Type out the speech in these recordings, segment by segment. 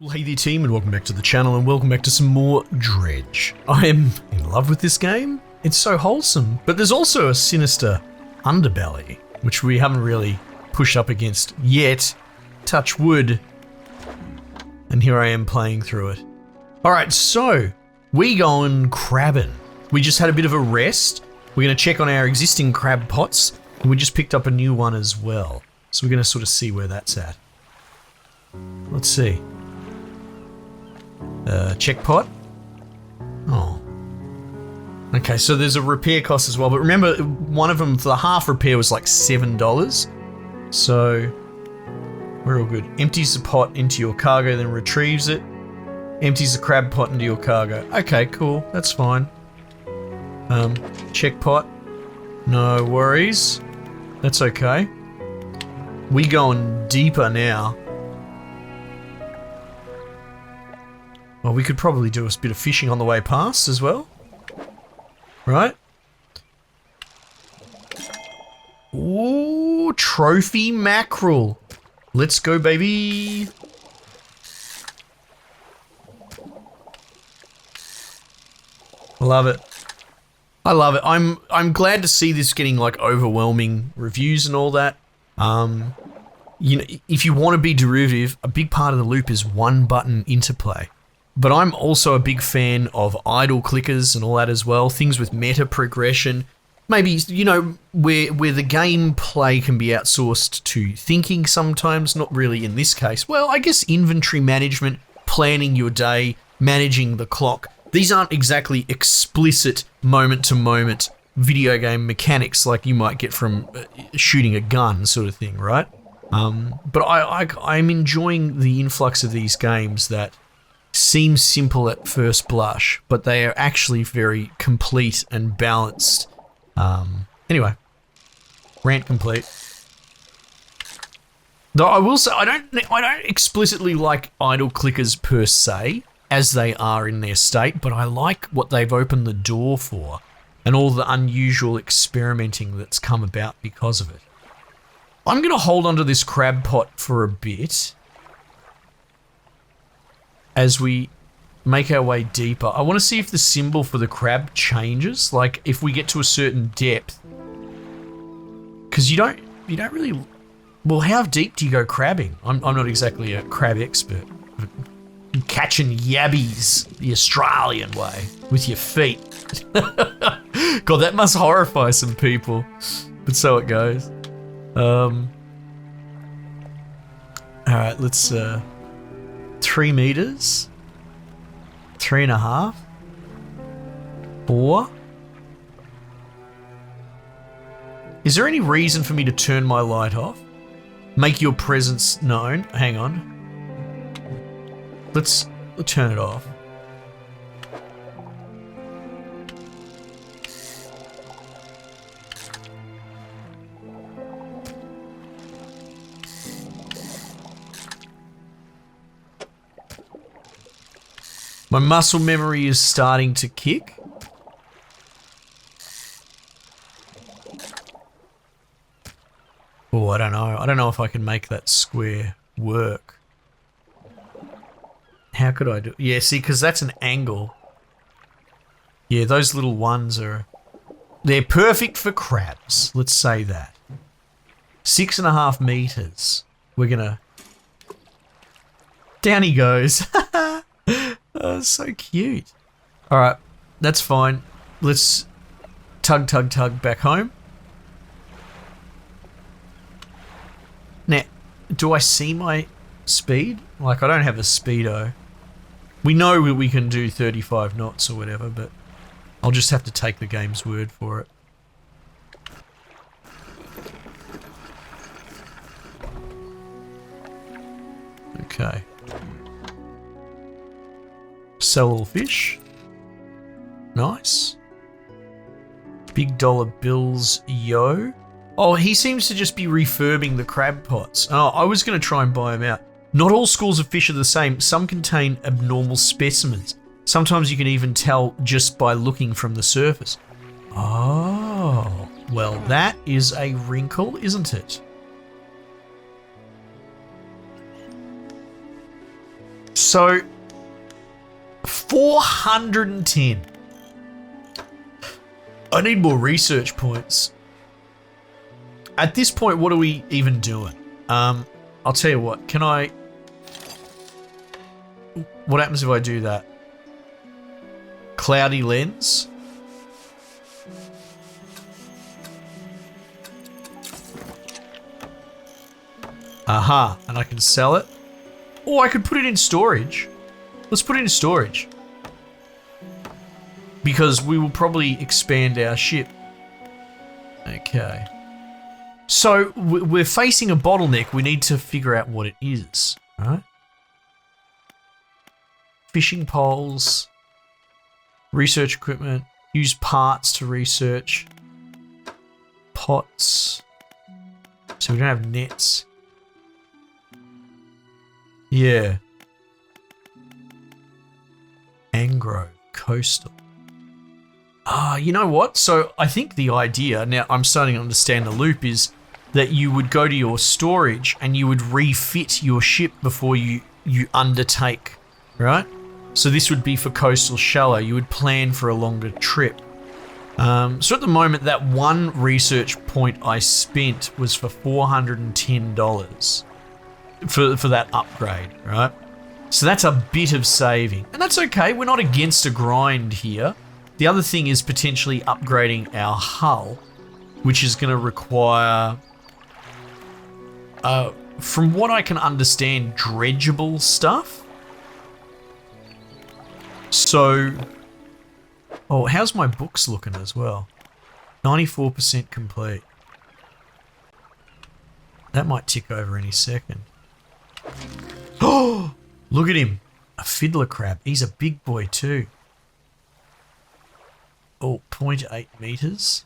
Well, hey there team, and welcome back to the channel, and welcome back to some more Dredge. I am in love with this game. It's so wholesome, but there's also a sinister underbelly, which we haven't really pushed up against yet. Touch wood. And here I am playing through it. Alright, so we going crabbing. We just had a bit of a rest. We're going to check on our existing crab pots, and we just picked up a new one as well. So we're going to sort of see where that's at. Let's see. Check pot. Oh. Okay, so there's a repair cost as well, but remember, one of them for the half repair was like $7. So we're all good. Empties the pot into your cargo, then retrieves it. Empties the crab pot into your cargo. Okay, cool. That's fine. Check pot. No worries. That's okay. We going deeper now. Well, we could probably do a bit of fishing on the way past as well. Right? Ooh, trophy mackerel. Let's go, baby. Love it. I love it. I'm glad to see this getting like overwhelming reviews and all that. You know, if you want to be derivative, a big part of the loop is one button interplay. But I'm also a big fan of idle clickers and all that as well. Things with meta progression. Maybe, you know, where the gameplay can be outsourced to thinking sometimes. Not really in this case. Well, I guess inventory management, planning your day, managing the clock. These aren't exactly explicit moment-to-moment video game mechanics like you might get from shooting a gun sort of thing, right? But I'm enjoying the influx of these games that seem simple at first blush, but they are actually very complete and balanced. Anyway, rant complete. Though I will say, I don't explicitly like idle clickers per se, as they are in their state, but I like what they've opened the door for, and all the unusual experimenting that's come about because of it. I'm going to hold onto this crab pot for a bit as we make our way deeper. I want to see if the symbol for the crab changes, like if we get to a certain depth. Because you don't really... Well, how deep do you go crabbing? I'm not exactly a crab expert. Catching yabbies the Australian way with your feet. God, that must horrify some people. But so it goes. Alright, let's... 3 meters, 3.5, 4. Is there any reason for me to turn my light off? Make your presence known. Hang on. Let's turn it off. My muscle memory is starting to kick. Oh, I don't know. I don't know if I can make that square work. How could I do it? Yeah, see, because that's an angle. Yeah, those little ones are... They're perfect for crabs. Let's say that. 6.5 meters. We're gonna... Down he goes. Oh, so cute. Alright, that's fine. Let's tug back home. Now, do I see my speed? Like, I don't have a speedo. We know we can do 35 knots or whatever, but I'll just have to take the game's word for it. Okay. Sell all fish. Nice. Big dollar bills, yo. Oh, he seems to just be refurbing the crab pots. Oh, I was going to try and buy them out. Not all schools of fish are the same. Some contain abnormal specimens. Sometimes you can even tell just by looking from the surface. Oh, well, that is a wrinkle, isn't it? So, 410. I need more research points. At this point, what are we even doing? I'll tell you what, can I... What happens if I do that? Cloudy lens. Aha, and I can sell it. Or I could put it in storage. Let's put it in storage. Because we will probably expand our ship. Okay. So, we're facing a bottleneck. We need to figure out what it is. Right? Fishing poles. Research equipment. Use parts to research. Pots. So we don't have nets. Yeah. Mangrove. Coastal. Ah, you know what? So I think the idea, now I'm starting to understand the loop, is that you would go to your storage and you would refit your ship before you undertake, right? So this would be for coastal shallow. You would plan for a longer trip. So at the moment, that one research point I spent was for $410 for that upgrade, right? So that's a bit of saving. And that's okay. We're not against a grind here. The other thing is potentially upgrading our hull, which is going to require, from what I can understand, dredgeable stuff. So, oh, how's my books looking as well? 94% complete. That might tick over any second. Oh, look at him. A fiddler crab. He's a big boy too. Oh, 0.8 meters.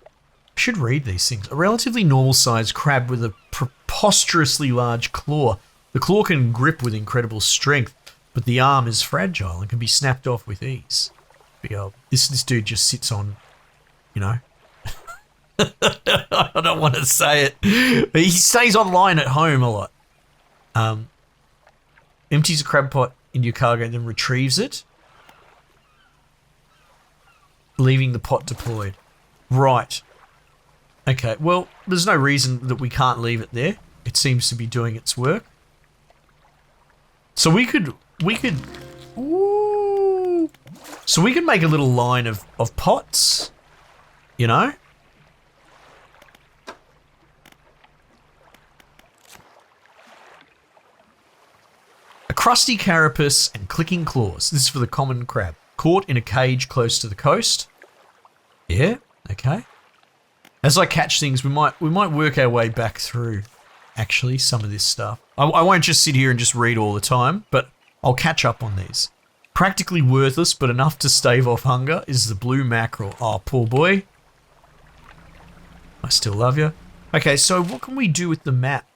I should read these things. A relatively normal sized crab with a preposterously large claw. The claw can grip with incredible strength, but the arm is fragile and can be snapped off with ease. This dude just sits on, you know. I don't want to say it. But he stays online at home a lot. Empties a crab pot into your cargo and then retrieves it, leaving the pot deployed. Right. Okay, well, there's no reason that we can't leave it there. It seems to be doing its work. So we could, ooh. So we could make a little line of pots, you know? A crusty carapace and clicking claws. This is for the common crab. Caught in a cage close to the coast. Yeah, okay. As I catch things, we might work our way back through, actually, some of this stuff. I won't just sit here and just read all the time, but I'll catch up on these. Practically worthless, but enough to stave off hunger is the blue mackerel. Oh, poor boy. I still love you. Okay, so what can we do with the map?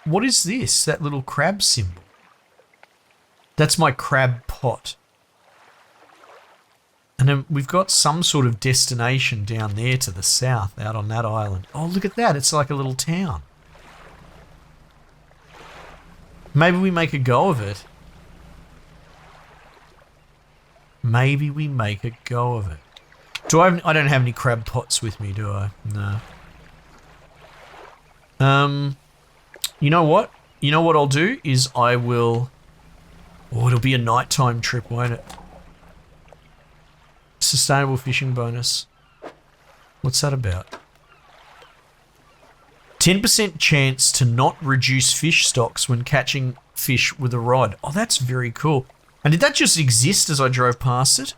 What is this? That little crab symbol. That's my crab pot. And then we've got some sort of destination down there to the south, out on that island. Oh, look at that. It's like a little town. Maybe we make a go of it. Maybe we make a go of it. I don't have any crab pots with me, do I? No. You know what? You know what I'll do is I will... Oh, it'll be a nighttime trip, won't it? Sustainable fishing bonus. What's that about? 10% chance to not reduce fish stocks when catching fish with a rod. Oh, that's very cool. And did that just exist as I drove past it?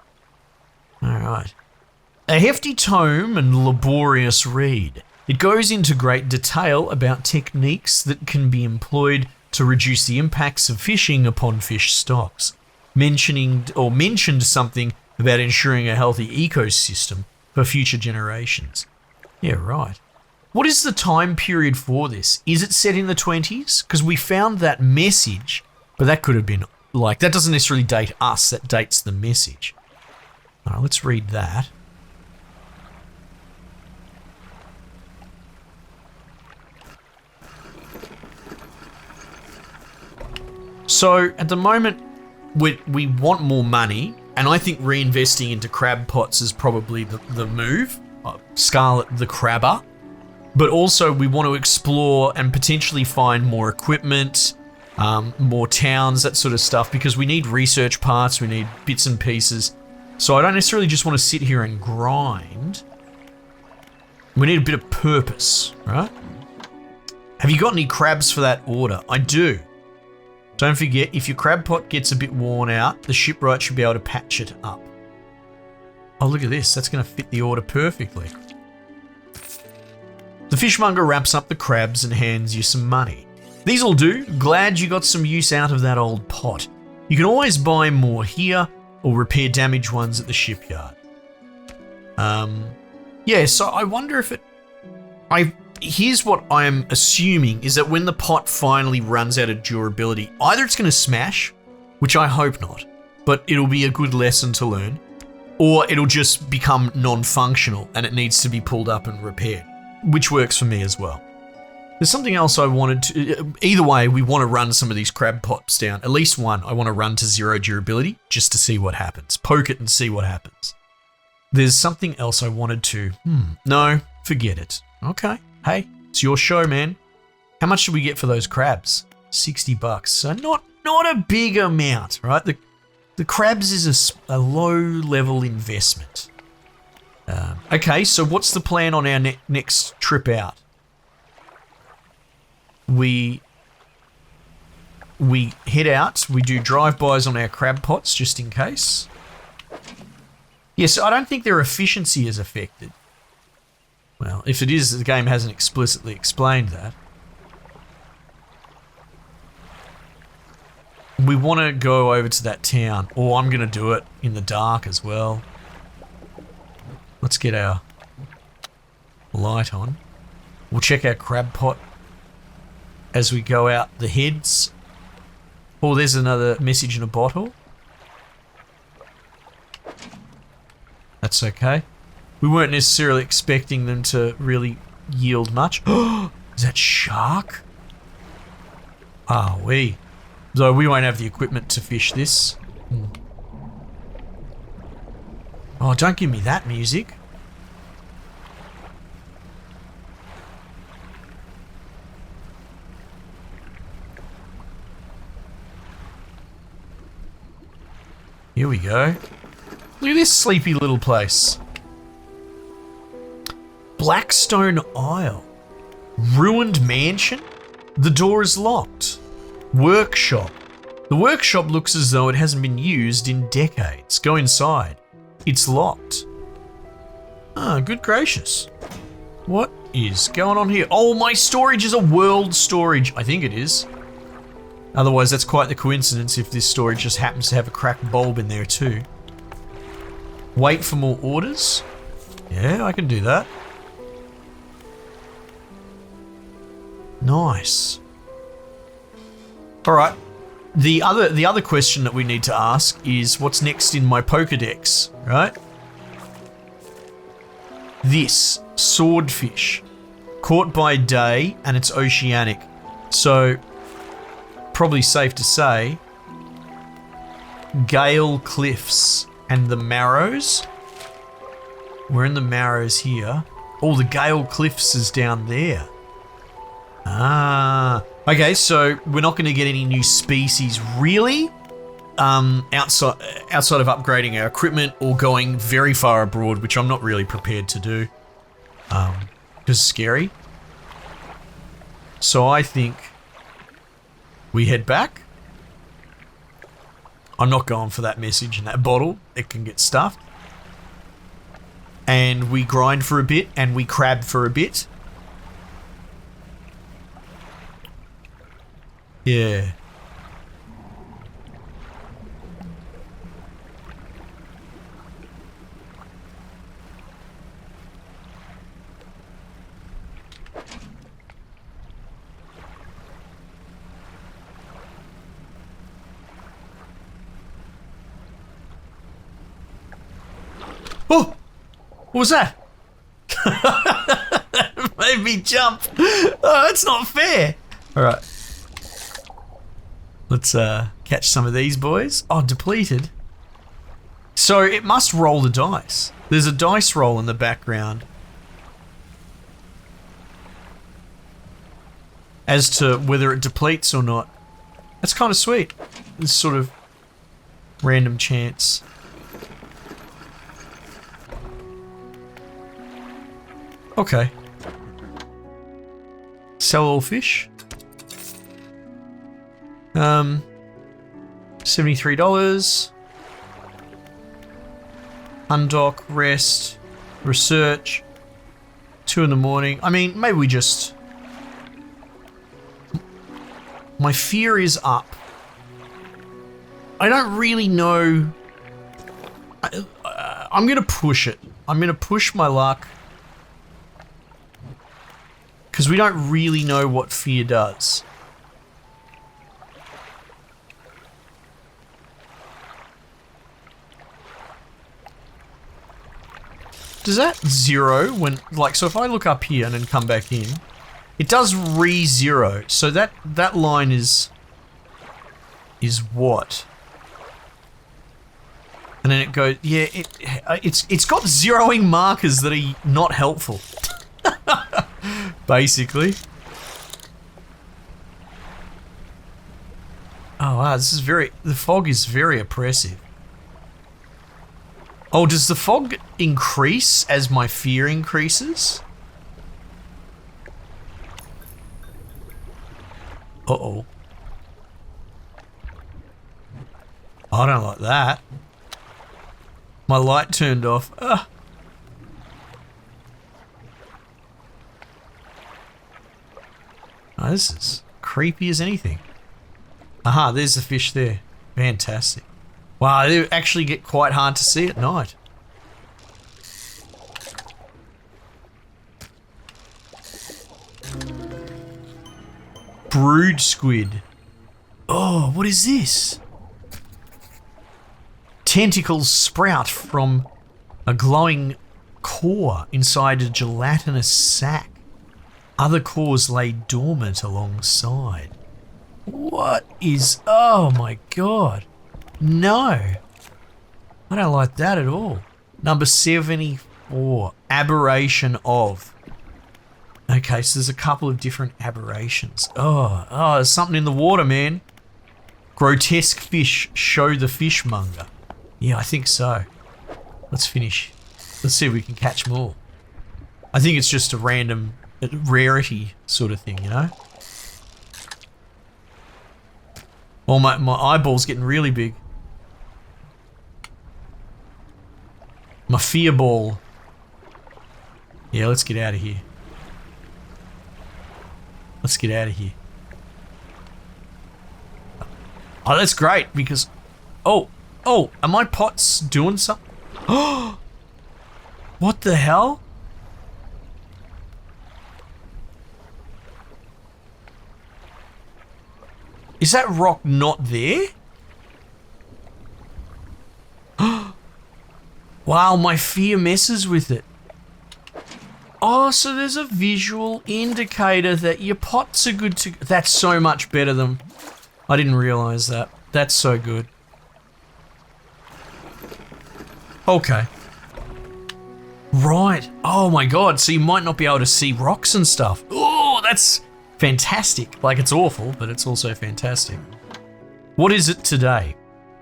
Alright. A hefty tome and laborious read. It goes into great detail about techniques that can be employed to reduce the impacts of fishing upon fish stocks. Mentioned something about ensuring a healthy ecosystem for future generations. Yeah, right. What is the time period for this? Is it set in the 20s? Because we found that message, but that could have been, like, that doesn't necessarily date us, that dates the message. All right, let's read that. So at the moment, we want more money, and I think reinvesting into crab pots is probably the move. Scarlet the Crabber. But also we want to explore and potentially find more equipment, more towns, that sort of stuff, because we need research parts, we need bits and pieces. So I don't necessarily just want to sit here and grind. We need a bit of purpose, right? Have you got any crabs for that order? I do. Don't forget, if your crab pot gets a bit worn out, the shipwright should be able to patch it up. Oh, look at this. That's going to fit the order perfectly. The fishmonger wraps up the crabs and hands you some money. These'll do. Glad you got some use out of that old pot. You can always buy more here or repair damaged ones at the shipyard. Yeah, so I wonder if it... Here's what I'm assuming is that when the pot finally runs out of durability, either it's going to smash, which I hope not, but it'll be a good lesson to learn, or it'll just become non-functional and it needs to be pulled up and repaired, which works for me as well. There's something else I wanted to... Either way, we want to run some of these crab pots down. At least one I want to run to 0 durability just to see what happens. Poke it and see what happens. There's something else I wanted to... No, forget it. Okay. Hey, it's your show, man. How much did we get for those crabs? $60. So not a big amount, right? The crabs is a low-level investment. Okay, so what's the plan on our next trip out? We head out. We do drive-bys on our crab pots just in case. Yes, I don't think their efficiency is affected. Well, if it is, the game hasn't explicitly explained that. We want to go over to that town, or I'm going to do it in the dark as well. Let's get our light on. We'll check our crab pot as we go out the heads. Oh, there's another message in a bottle. That's okay. We weren't necessarily expecting them to really yield much. Is that shark? We. Though we won't have the equipment to fish this. Oh, don't give me that music. Here we go. Look at this sleepy little place. Blackstone Isle. Ruined mansion? The door is locked. Workshop. The workshop looks as though it hasn't been used in decades. Go inside. It's locked. Good gracious. What is going on here? Oh, my storage is a world storage. I think it is. Otherwise, that's quite the coincidence if this storage just happens to have a cracked bulb in there too. Wait for more orders? Yeah, I can do that. Nice. All right. The other question that we need to ask is what's next in my Pokedex, right? This swordfish, caught by day, and it's oceanic. So, probably safe to say, Gale Cliffs and the Marrows. We're in the Marrows here. Oh, the Gale Cliffs is down there. Okay, so we're not going to get any new species really, outside of upgrading our equipment or going very far abroad, which I'm not really prepared to do, because it's scary. So I think we head back. I'm not going for that message in that bottle. It can get stuffed. And we grind for a bit and we crab for a bit. Yeah. Oh! What was that? That made me jump. Oh, that's not fair. All right. Let's catch some of these boys. Oh, depleted. So it must roll the dice. There's a dice roll in the background as to whether it depletes or not. That's kind of sweet. This sort of random chance. Okay. Sell all fish. $73. Undock, rest, research. 2 in the morning. I mean, maybe we just... My fear is up. I don't really know. I'm going to push it. I'm going to push my luck. Because we don't really know what fear does. Does that zero when, like, so if I look up here and then come back in, it does re-zero. So that line is what? And then it goes, yeah, it's got zeroing markers that are not helpful. Basically. Oh wow, the fog is very oppressive. Oh, does the fog increase as my fear increases? Uh-oh. I don't like that. My light turned off. Ugh. Oh, this is creepy as anything. Aha, there's the fish there. Fantastic. Wow, they actually get quite hard to see at night. Brood squid. Oh, what is this? Tentacles sprout from a glowing core inside a gelatinous sac. Other cores lay dormant alongside. What is... Oh my god. No. I don't like that at all. Number 74. Aberration of. Okay, so there's a couple of different aberrations. Oh, there's something in the water, man. Grotesque fish show the fishmonger. Yeah, I think so. Let's finish. Let's see if we can catch more. I think it's just a random rarity sort of thing, you know? Well, my eyeball's getting really big. My fear ball. Yeah, let's get out of here. Let's get out of here. Oh, that's great because... Oh, are my pots doing something? Oh, what the hell? Is that rock not there? Wow, my fear messes with it. Oh, so there's a visual indicator that your pots are good to... That's so much better than... I didn't realize that. That's so good. Okay. Right. Oh my god, so you might not be able to see rocks and stuff. Oh, that's fantastic. Like, it's awful, but it's also fantastic. What is it today?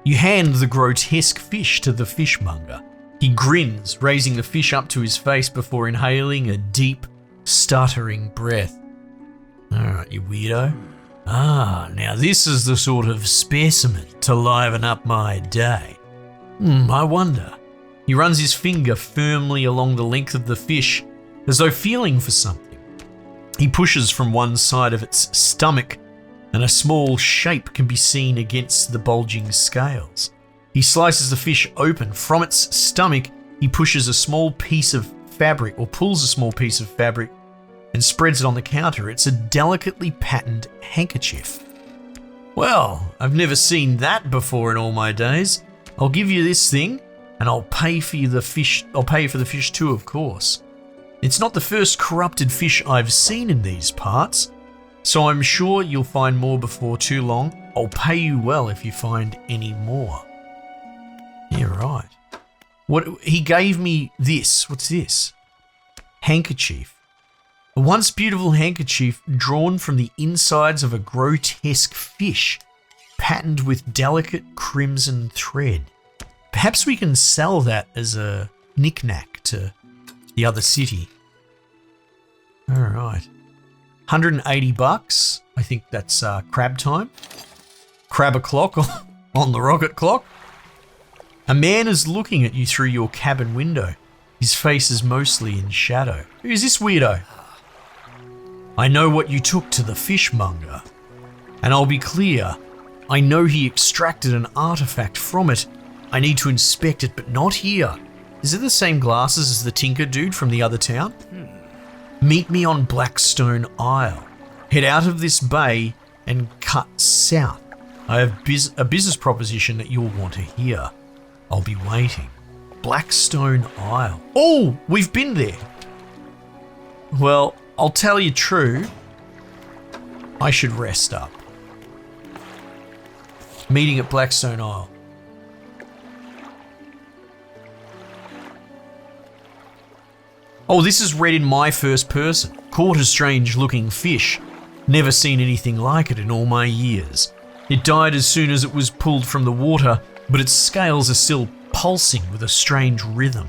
You hand the grotesque fish to the fishmonger. He grins, raising the fish up to his face before inhaling a deep, stuttering breath. Alright, you weirdo. Ah, now this is the sort of specimen to liven up my day. I wonder. He runs his finger firmly along the length of the fish, as though feeling for something. He pushes from one side of its stomach, and a small shape can be seen against the bulging scales. He slices the fish open. From its stomach, he pushes a small piece of fabric, or pulls a small piece of fabric, and spreads it on the counter. It's a delicately patterned handkerchief. Well, I've never seen that before in all my days. I'll give you this thing, and I'll pay for the fish. I'll pay for the fish too, of course. It's not the first corrupted fish I've seen in these parts, so I'm sure you'll find more before too long. I'll pay you well if you find any more. Yeah, right. What he gave me this. What's this? Handkerchief. A once beautiful handkerchief drawn from the insides of a grotesque fish, patterned with delicate crimson thread. Perhaps we can sell that as a knick-knack to the other city. All right. 180 bucks. I think that's crab time. Crab o'clock on the rocket clock. A man is looking at you through your cabin window. His face is mostly in shadow. Who's this weirdo? I know what you took to the fishmonger. And I'll be clear, I know he extracted an artifact from it. I need to inspect it, but not here. Is it the same glasses as the tinker dude from the other town? Meet me on Blackstone Isle. Head out of this bay and cut south. I have a business proposition that you'll want to hear. I'll be waiting. Blackstone Isle. Oh, we've been there. Well, I'll tell you true. I should rest up. Meeting at Blackstone Isle. Oh, this is read in my first person. Caught a strange looking fish. Never seen anything like it in all my years. It died as soon as it was pulled from the water, but its scales are still pulsing with a strange rhythm.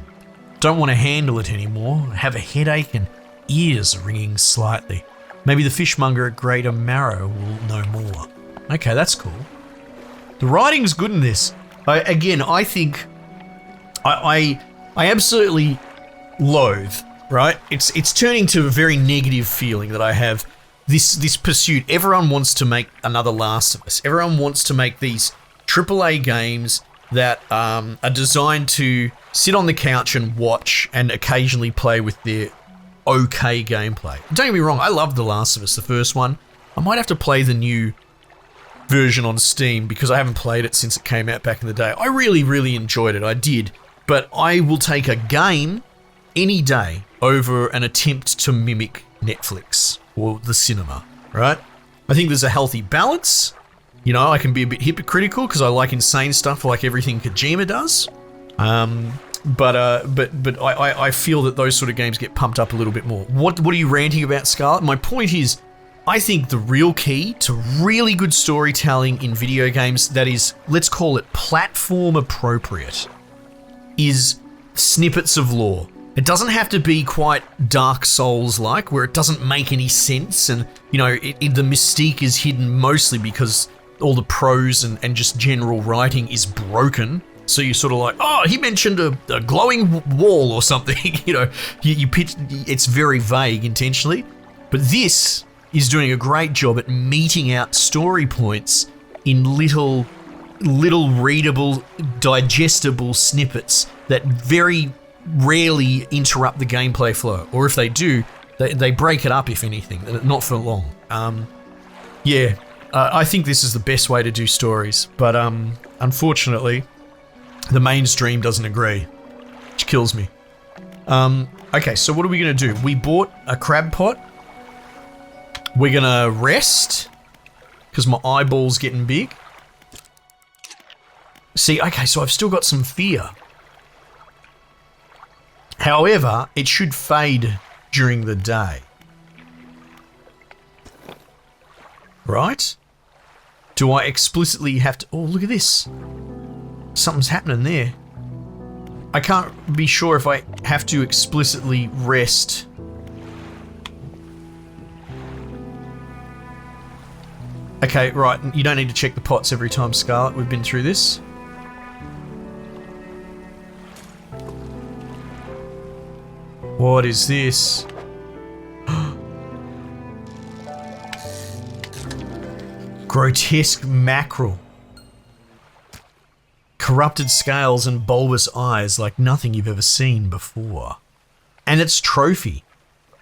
Don't want to handle it anymore. Have a headache and ears are ringing slightly. Maybe the fishmonger at Greater Marrow will know more. Okay, that's cool. The writing's good in this. I think I absolutely loathe, right? It's turning to a very negative feeling that I have. This pursuit. Everyone wants to make another Last of Us. Everyone wants to make these AAA games that are designed to sit on the couch and watch and occasionally play with their okay gameplay. Don't get me wrong, I love The Last of Us, the first one. I might have to play the new version on Steam because I haven't played it since it came out back in the day. I really, really enjoyed it. I did. But I will take a game any day over an attempt to mimic Netflix or the cinema, right? I think there's a healthy balance. You know, I can be a bit hypocritical because I like insane stuff like everything Kojima does. But I feel that those sort of games get pumped up a little bit more. What are you ranting about, Scarlett? My point is, I think the real key to really good storytelling in video games that is, let's call it platform appropriate, is snippets of lore. It doesn't have to be quite Dark Souls-like, where it doesn't make any sense and, you know, the mystique is hidden mostly because all the prose and just general writing is broken. So you're sort of like, oh, he mentioned a glowing wall or something. You know, you pitch, it's very vague intentionally. But this is doing a great job at meting out story points in little readable, digestible snippets that very rarely interrupt the gameplay flow. Or if they do, they break it up, if anything, not for long. I think this is the best way to do stories. But unfortunately, the mainstream doesn't agree, which kills me. Okay, so what are we going to do? We bought a crab pot. We're going to rest because my eyeball's getting big. See, okay, so I've still got some fear. However, it should fade during the day. Right? Do I explicitly have to... Oh, look at this. Something's happening there. I can't be sure if I have to explicitly rest. Okay, right. You don't need to check the pots every time, Scarlett. We've been through this. What is this? Grotesque mackerel. Corrupted scales and bulbous eyes like nothing you've ever seen before. And it's trophy.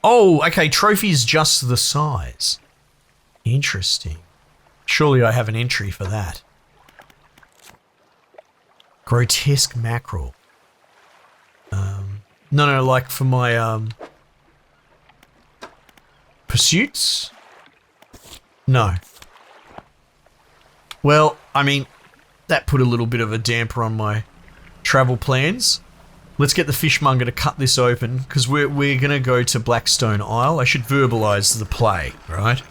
Oh, okay, trophy's just the size. Interesting. Surely I have an entry for that. Grotesque mackerel. No, like for my, pursuits? No. Well, I mean, that put a little bit of a damper on my travel plans. Let's get the fishmonger to cut this open, because we're going to go to Blackstone Isle. I should verbalise the play, right?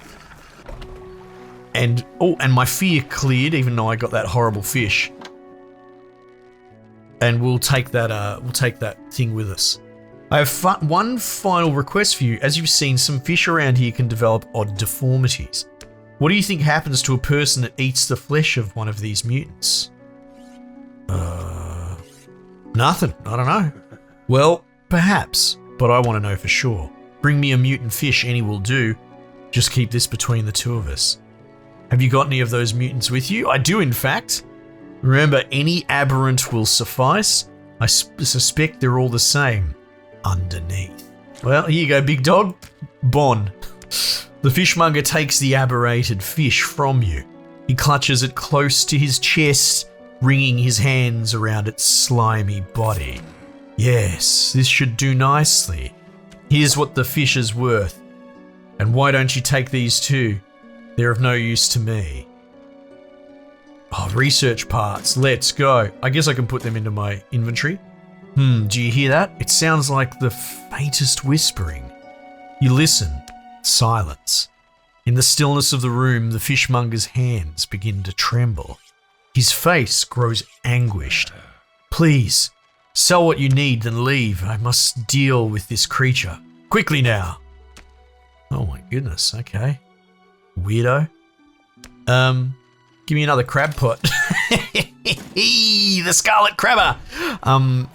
And, oh, and my fear cleared, even though I got that horrible fish. And we'll take that thing with us. I have one final request for you. As you've seen, some fish around here can develop odd deformities. What do you think happens to a person that eats the flesh of one of these mutants? Nothing. I don't know. Well, perhaps, but I want to know for sure. Bring me a mutant fish, any will do. Just keep this between the two of us. Have you got any of those mutants with you? I do, in fact. Remember, any aberrant will suffice. I suspect they're all the same underneath. Well, here you go, big dog. Bon. The fishmonger takes the aberrated fish from you. He clutches it close to his chest, wringing his hands around its slimy body. Yes, this should do nicely. Here's what the fish is worth. And why don't you take these too? They're of no use to me. Oh, research parts. Let's go. I guess I can put them into my inventory. Do you hear that? It sounds like the faintest whispering. You listen. Silence. In the stillness of the room, the fishmonger's hands begin to tremble. His face grows anguished. Please, sell what you need, then leave. I must deal with this creature. Quickly now. Oh my goodness, okay. Weirdo. Give me another crab pot. The scarlet crabber.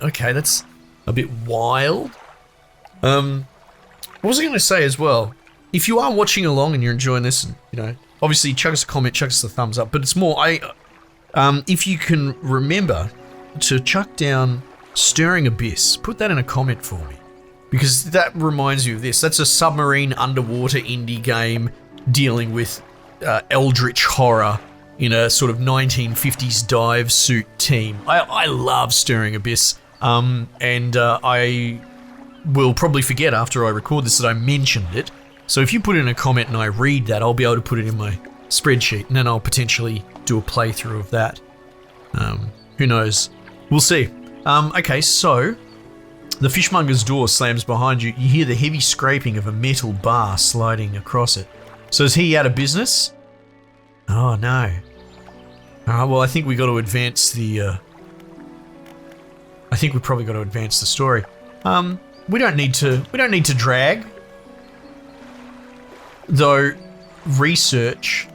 Okay, that's a bit wild. What was I going to say as well? If you are watching along and you're enjoying this, you know, obviously chuck us a comment, chuck us a thumbs up, but it's more, if you can remember to chuck down Stirring Abyss, put that in a comment for me, because that reminds you of this. That's a submarine underwater indie game dealing with eldritch horror in a sort of 1950s dive suit team. I love Stirring Abyss, and I will probably forget after I record this that I mentioned it. So if you put in a comment and I read that, I'll be able to put it in my spreadsheet, and then I'll potentially do a playthrough of that. Who knows? We'll see. Okay, so the fishmonger's door slams behind you. You hear the heavy scraping of a metal bar sliding across it. So is he out of business? Oh no. Alright, well I think we got to advance the I think we probably got to advance the story. We don't need to drag. Though research.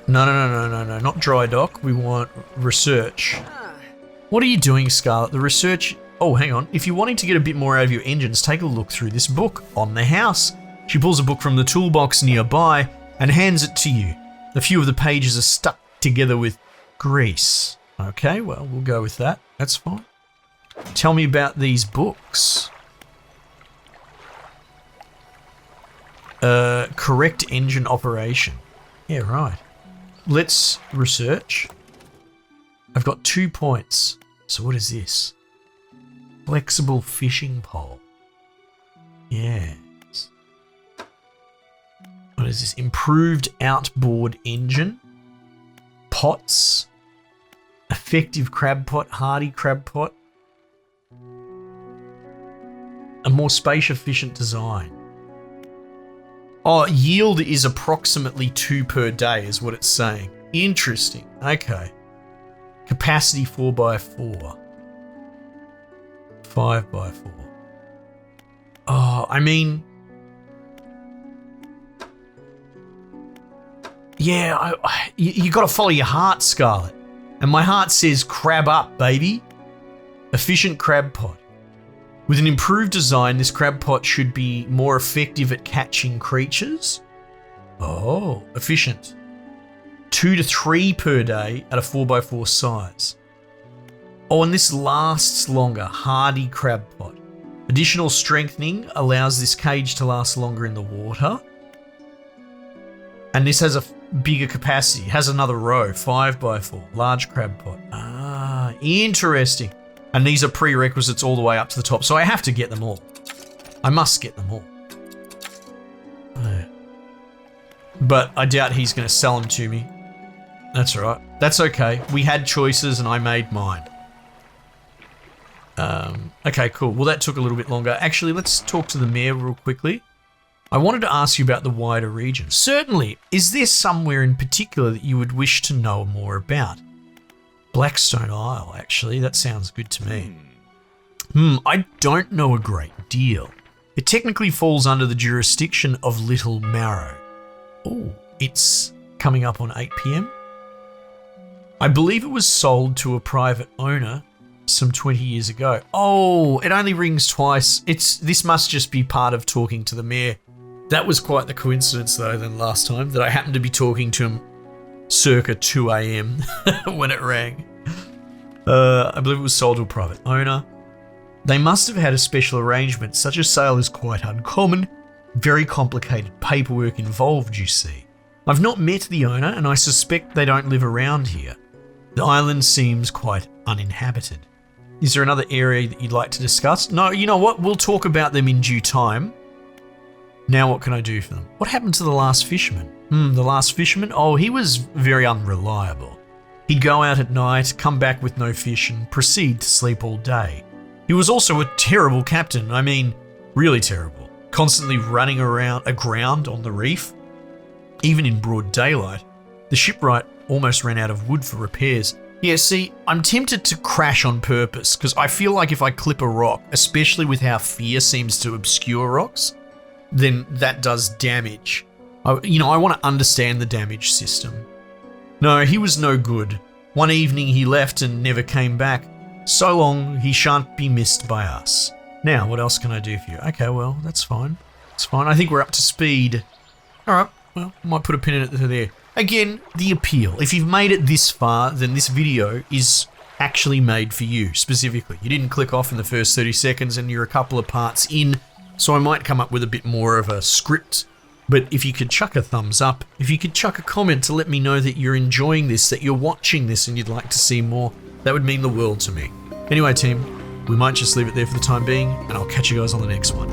No, not dry dock. We want research. What are you doing, Scarlet? The research. Oh, hang on. If you're wanting to get a bit more out of your engines, take a look through this book on the house. She pulls a book from the toolbox nearby and hands it to you. A few of the pages are stuck together with grease. Okay, well, we'll go with that. That's fine. Tell me about these books. Correct engine operation. Yeah, right. Let's research. I've got 2 points. So what is this? Flexible fishing pole. Yes. What is this? Improved outboard engine. Pots. Effective crab pot. Hardy crab pot. A more space efficient design. Oh, yield is approximately 2 per day is what it's saying. Interesting. Okay. Capacity 4x4. 5x4. Oh, I mean... Yeah, you got to follow your heart, Scarlet. And my heart says crab up, baby. Efficient crab pot. With an improved design, this crab pot should be more effective at catching creatures. Oh, efficient. 2 to 3 per day at a 4x4 size. Oh, and this lasts longer. Hardy crab pot. Additional strengthening allows this cage to last longer in the water. And this has a bigger capacity. It has another row. 5x4. Large crab pot. Ah, interesting. And these are prerequisites all the way up to the top. So I have to get them all. I must get them all. But I doubt he's going to sell them to me. That's all right. That's okay. We had choices and I made mine. Okay, cool. Well, that took a little bit longer. Actually, let's talk to the mayor real quickly. I wanted to ask you about the wider region. Certainly. Is there somewhere in particular that you would wish to know more about? Blackstone Isle, actually. That sounds good to me. I don't know a great deal. It technically falls under the jurisdiction of Little Marrow. Oh, it's coming up on 8 p.m. I believe it was sold to a private owner some 20 years ago. Oh, it only rings twice. This must just be part of talking to the mayor. That was quite the coincidence, though, than last time, that I happened to be talking to him circa 2 a.m. when it rang. I believe it was sold to a private owner. They must have had a special arrangement. Such a sale is quite uncommon. Very complicated paperwork involved, you see. I've not met the owner, and I suspect they don't live around here. The island seems quite uninhabited. Is there another area that you'd like to discuss? No, you know what? We'll talk about them in due time. Now what can I do for them? What happened to the last fisherman? The last fisherman? Oh, he was very unreliable. He'd go out at night, come back with no fish, and proceed to sleep all day. He was also a terrible captain. I mean, really terrible. Constantly running aground on the reef. Even in broad daylight, the shipwright almost ran out of wood for repairs. Yeah, see, I'm tempted to crash on purpose because I feel like if I clip a rock, especially with how fear seems to obscure rocks, then that does damage. I want to understand the damage system. No, he was no good. One evening he left and never came back. So long, he shan't be missed by us. Now, what else can I do for you? Okay, well, that's fine. It's fine. I think we're up to speed. All right, well, I might put a pin in it there. Again, the appeal. If you've made it this far, then this video is actually made for you, specifically. You didn't click off in the first 30 seconds and you're a couple of parts in, so I might come up with a bit more of a script. But if you could chuck a thumbs up, if you could chuck a comment to let me know that you're enjoying this, that you're watching this and you'd like to see more, that would mean the world to me. Anyway, team, we might just leave it there for the time being, and I'll catch you guys on the next one.